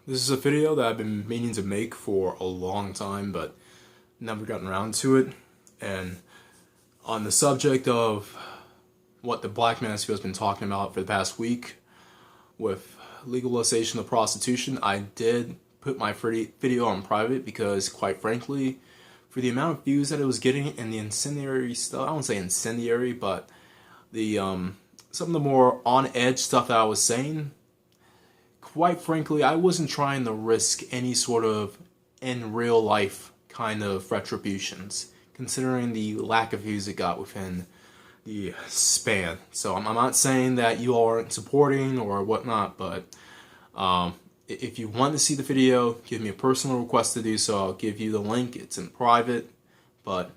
This is a video that I've been meaning to make for a long time, but never gotten around to it. And on the subject of what the Black Manosphere has been talking about for the past week with legalization of prostitution, I did put my video on private because, quite frankly, for the amount of views that it was getting and the incendiary stuff, I won't say incendiary, but the some of the more on-edge stuff that I was saying, quite frankly, I wasn't trying to risk any sort of in real life kind of retributions, considering the lack of views it got within the span. So I'm not saying that you all aren't supporting or whatnot, but if you want to see the video, give me a personal request to do so. I'll give you the link. It's in private. But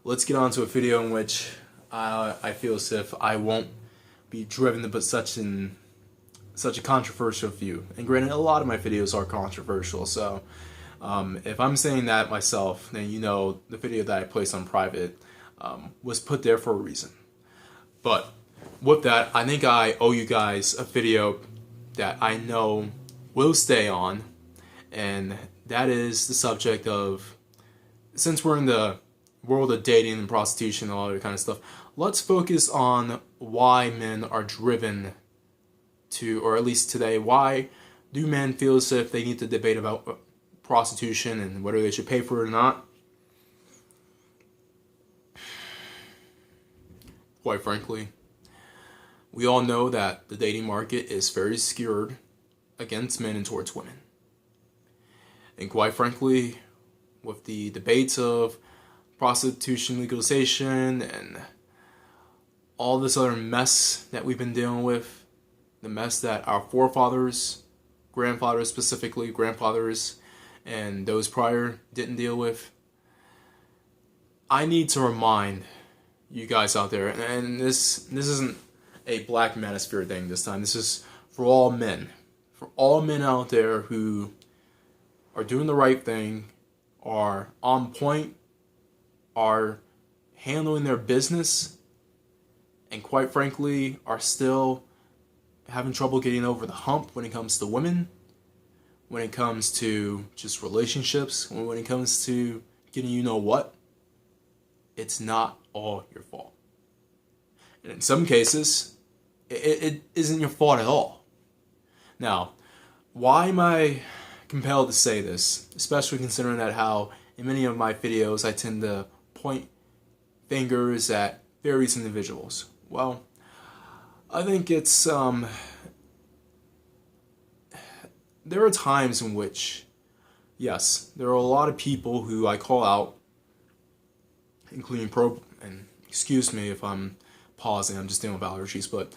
let's get on to a video in which I feel as if I won't be driven to put such a controversial view. And granted, a lot of my videos are controversial, so if I'm saying that myself, then you know the video that I placed on private was put there for a reason. But with that, I think I owe you guys a video that I know will stay on, and that is the subject of, since we're in the world of dating and prostitution and all that kind of stuff, let's focus on why men are driven to, or at least today, why do men feel as if they need to debate about prostitution and whether they should pay for it or not? Quite frankly, we all know that the dating market is very skewed against men and towards women. And quite frankly, with the debates of prostitution legalization and all this other mess that we've been dealing with, the mess that our forefathers, grandfathers specifically, grandfathers, and those prior didn't deal with, I need to remind you guys out there, and this isn't a Black Manosphere thing this time, this is for all men out there who are doing the right thing, are on point, are handling their business, and quite frankly are still having trouble getting over the hump when it comes to women, when it comes to just relationships, when it comes to getting you know what, it's not all your fault. And in some cases, it isn't your fault at all. Now, why am I compelled to say this, especially considering that how in many of my videos I tend to point fingers at various individuals? Well, I think it's, there are times in which, yes, there are a lot of people who I call out, including and excuse me if I'm pausing, I'm just dealing with allergies, but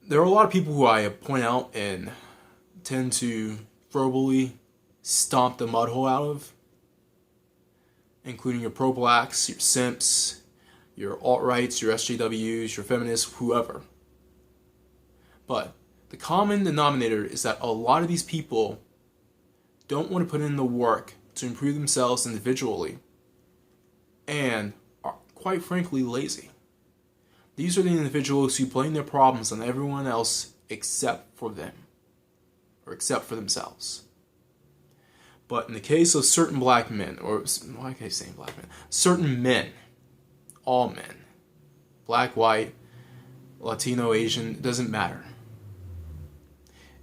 there are a lot of people who I point out and tend to verbally stomp the mud hole out of, including your pro-blacks, your simps, your alt-rights, your SJWs, your feminists, whoever. But the common denominator is that a lot of these people don't want to put in the work to improve themselves individually and are, quite frankly, lazy. These are the individuals who blame their problems on everyone else except for them, or except for themselves. But in the case of certain black men, or why can I say black men? Certain men, all men, black, white, Latino, Asian, it doesn't matter.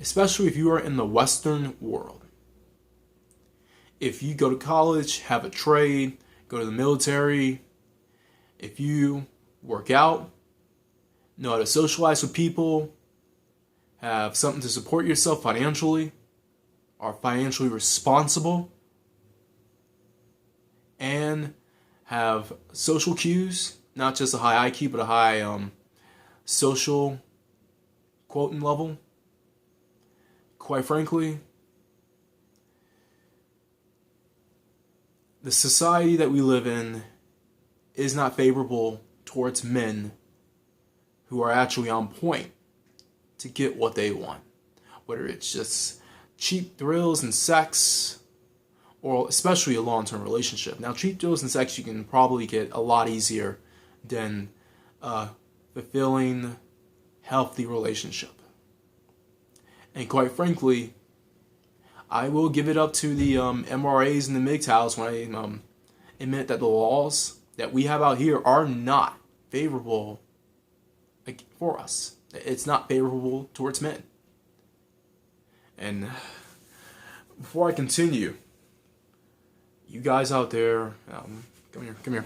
Especially if you are in the Western world. If you go to college, have a trade, go to the military, if you work out, know how to socialize with people, have something to support yourself financially, are financially responsible, and have social cues, not just a high IQ, but a high social quotient level, quite frankly, the society that we live in is not favorable towards men who are actually on point to get what they want. Whether it's just cheap thrills and sex, or especially a long-term relationship. Now, cheap thrills and sex you can probably get a lot easier than a fulfilling, healthy relationship. And quite frankly, I will give it up to the MRAs and the MGTOWs when I admit that the laws that we have out here are not favorable for us. It's not favorable towards men. And before I continue, you guys out there, come here.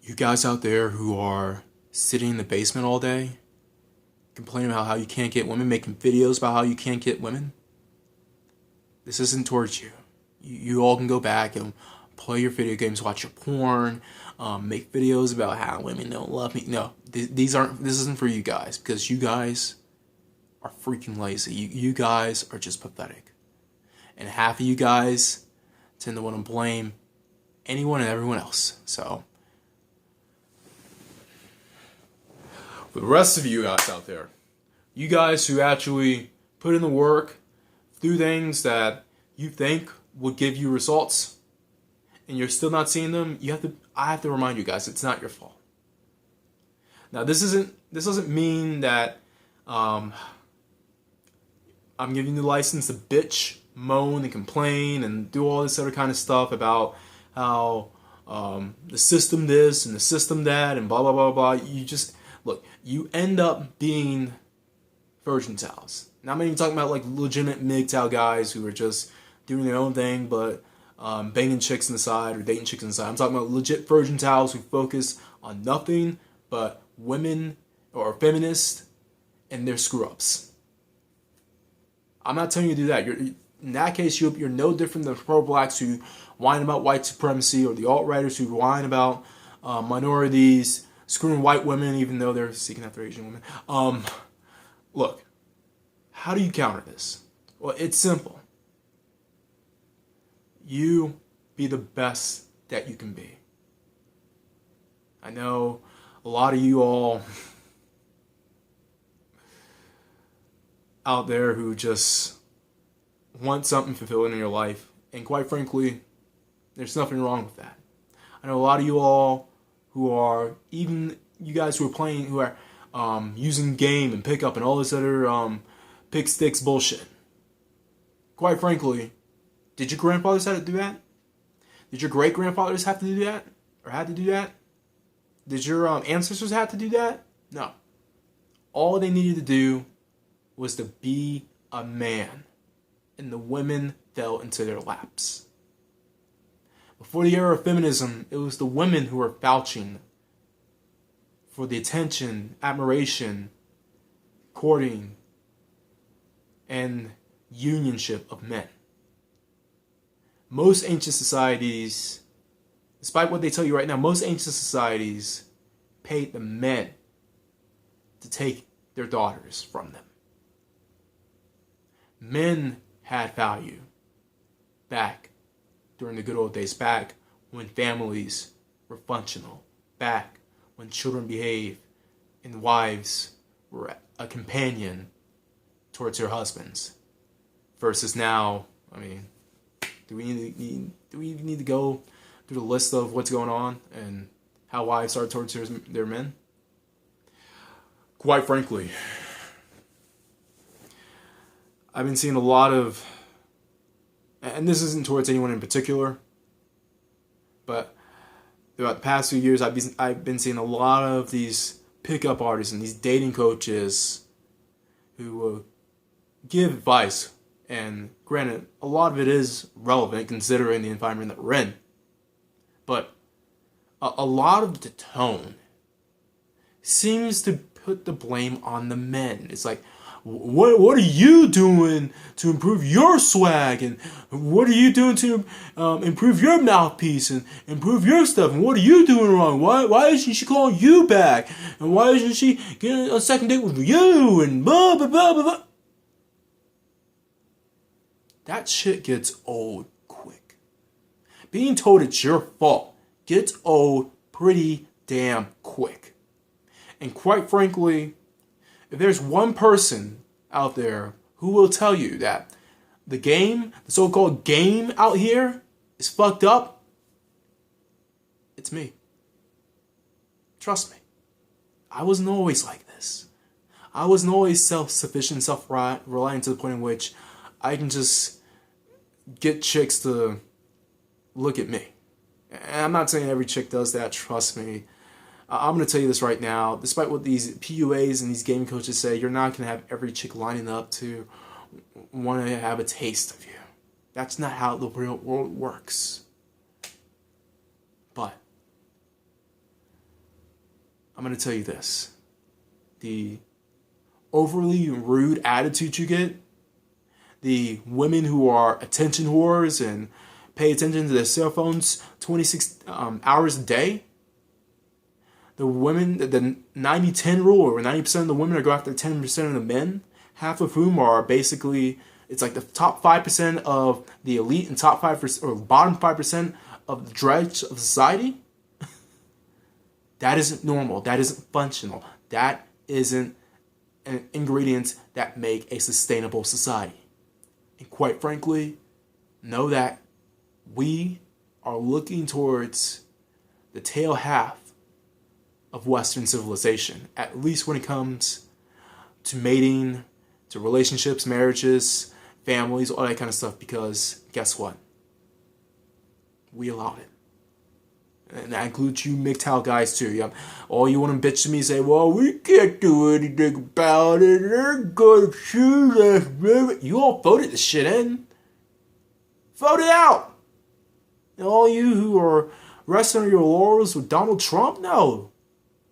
You guys out there who are sitting in the basement all day, complaining about how you can't get women, making videos about how you can't get women, this isn't towards you. You all can go back and play your video games, watch your porn, make videos about how women don't love me. No, this isn't for you guys, because you guys are freaking lazy. You guys are just pathetic. And half of you guys tend to want to blame anyone and everyone else. So, for the rest of you guys out there, you guys who actually put in the work, do things that you think would give you results, and you're still not seeing them, I have to remind you guys, it's not your fault. Now, this doesn't mean that I'm giving you the license to bitch, moan, and complain, and do all this other kind of stuff about how the system this and the system that, and blah, blah, blah, blah. Look, you end up being virgin towels. Now, I'm not even talking about like legitimate MGTOW guys who are just doing their own thing, but banging chicks on the side or dating chicks on the side. I'm talking about legit virgin towels who focus on nothing but women or feminists and their screw-ups. I'm not telling you to do that. In that case, you're no different than the pro-blacks who whine about white supremacy, or the alt-righters who whine about minorities screwing white women even though they're seeking after Asian women. Look, how do you counter this? Well, it's simple. You be the best that you can be. I know a lot of you all out there who just want something fulfilling in your life, and quite frankly, there's nothing wrong with that. I know a lot of you all who are, even you guys who are using game and pickup and all this other pick sticks bullshit. Quite frankly, did your grandfathers have to do that? Did your great grandfathers have to do that? Or had to do that? Did your ancestors have to do that? No. All they needed to do was to be a man, and the women fell into their laps. Before the era of feminism, it was the women who were vouching for the attention, admiration, courting, and unionship of men. Most ancient societies, despite what they tell you right now, most ancient societies paid the men to take their daughters from them. Men had value back during the good old days, back when families were functional, back when children behaved and wives were a companion towards their husbands. Versus now, I mean, do we need to go through the list of what's going on and how wives are towards their men? Quite frankly, I've been seeing a lot of, and this isn't towards anyone in particular, but throughout the past few years, I've been seeing a lot of these pickup artists and these dating coaches who will give advice. And granted, a lot of it is relevant considering the environment that we're in. But a lot of the tone seems to put the blame on the men. It's like, what are you doing to improve your swag? And what are you doing to improve your mouthpiece and improve your stuff? And what are you doing wrong? Why isn't she calling you back? And why isn't she getting a second date with you? And blah, blah, blah, blah, blah. That shit gets old quick. Being told it's your fault gets old pretty damn quick. And quite frankly, if there's one person out there who will tell you that the game, the so-called game out here, is fucked up, it's me. Trust me. I wasn't always like this. I wasn't always self-sufficient, self-reliant to the point in which I can just get chicks to look at me. And I'm not saying every chick does that, trust me. I'm going to tell you this right now. Despite what these PUAs and these game coaches say, you're not going to have every chick lining up to want to have a taste of you. That's not how the real world works. But I'm going to tell you this. The overly rude attitude you get, the women who are attention whores and pay attention to their cell phones 26 hours a day, the women, the 90-10 rule, where 90% of the women are go after 10% of the men, half of whom are basically, it's like the top 5% of the elite and top 5% or bottom 5% of the dregs of society. That isn't normal. That isn't functional. That isn't an ingredient that make a sustainable society. And quite frankly, know that we are looking towards the tail half of Western civilization, at least when it comes to mating, to relationships, marriages, families, all that kind of stuff, because guess what? We allowed it. And that includes you MGTOW guys too. Yeah. All you want to bitch to me and say, well, we can't do anything about it. They're going to shoot us. You all voted this shit in. Vote it out. And all you who are resting on your laurels with Donald Trump, no.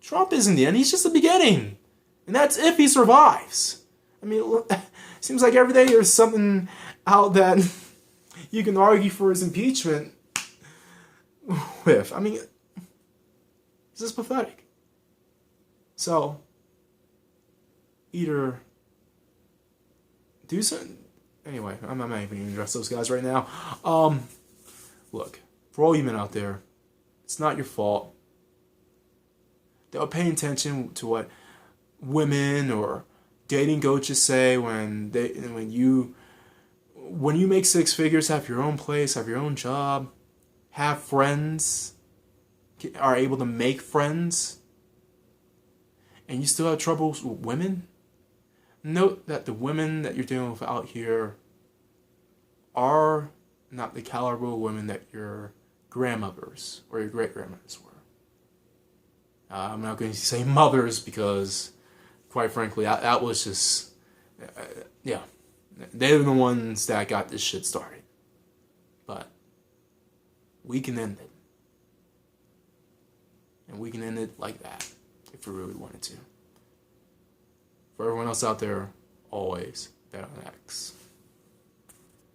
Trump isn't the end. He's just the beginning. And that's if he survives. I mean, it seems like every day there's something out that you can argue for his impeachment with. I mean, this is pathetic. So, either do something. Anyway, I'm not even going to address those guys right now. Look, for all you men out there, it's not your fault. They're paying attention to what women or dating coaches say when you make six figures, have your own place, have your own job, have friends, are able to make friends, and you still have troubles with women. Note that the women that you're dealing with out here are not the caliber of women that your grandmothers or your great-grandmothers were. I'm not going to say mothers because, quite frankly, that was just, yeah. They're the ones that got this shit started. But we can end it. And we can end it like that if we really wanted to. For everyone else out there, always bet on X.